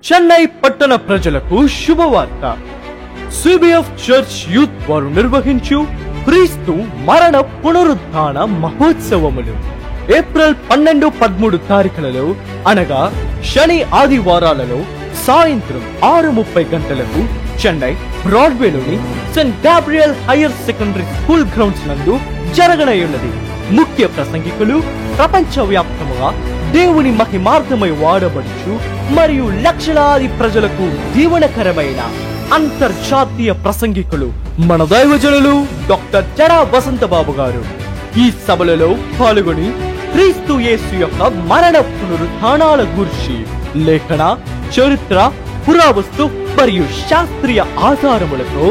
చెన్నై పట్టణ ప్రజలకు శుభవార్త. సిబిఎఫ్ చర్చ్ యూత్ వారు నిర్వహించు క్రీస్తు మరణ పునరుద్ధాన మహోత్సవములు ఏప్రిల్ 12, 13 తారీఖులలో అనగా శని ఆదివారాలలో సాయంత్రం 6:30 గంటలకు చెన్నై బ్రాడ్వేలోని Saint Gabriel higher secondary school grounds నందు జరగనున్నది. ముఖ్య ప్రసంగికులు ప్రపంచ వ్యాప్తముగా దేవుని మహిమార్థమై వాడబడుచు మరియు లక్షలాది ప్రజలకు దీవెనకరమైన అంతర్జాతీయ ప్రసంగికులు మన దైవజనులు డాక్టర్ జడా వసంతబాబు గారు ఈ సభలలో పాల్గొని క్రీస్తు యేసు యొక్క మరణ పునరుద్ధానాల గురించి లేఖన, చరిత్ర, పురావస్తు మరియు శాస్త్రీయ ఆధారములతో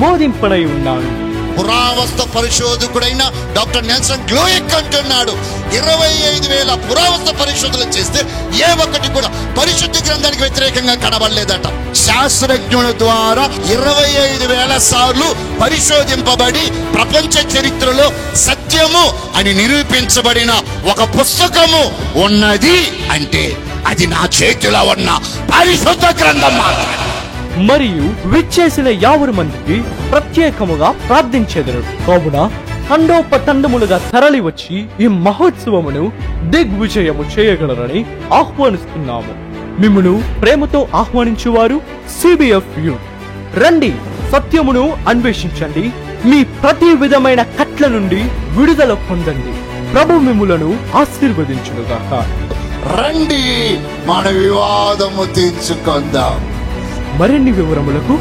బోధింపనై ఉన్నాడు. పురావస్తు పరిశోధకుడైన డాక్టర్ నెల్సన్ గ్లోయిక్ అంటున్నాడు, 25,000 పురావస్తు పరిశోధనలు చేస్తే ఏ ఒక్కటి కూడా పరిశుద్ధ గ్రంథానికి వ్యతిరేకంగా కనబడలేదట. శాస్త్రజ్ఞుల ద్వారా 25,000 సార్లు పరిశోధింపబడి ప్రపంచ చరిత్రలో సత్యము అని నిరూపించబడిన ఒక పుస్తకము ఉన్నది అంటే అది నా చేతిలో ఉన్న పరిశుద్ధ గ్రంథం మాత్రమే. మరియు విచ్చేసిన 50 మందికి ప్రత్యేకముగా ప్రార్థించెదరు. కావున తండోపతండములుగా తరలి వచ్చి ఈ మహోత్సవమును దిగ్విజయము చేయగలరని ఆహ్వానిస్తున్నాము. మిమ్మును ప్రేమతో ఆహ్వానించువారు సిబిఎఫ్ యూత్. రండి, సత్యమును అన్వేషించండి, మీ ప్రతి విధమైన కట్ల నుండి విడుదల పొందండి. ప్రభు మిమ్ములను ఆశీర్వదించునుగాక. రండి, మన వివాదము తీర్చుకుందాం. మరిన్ని వివరములకు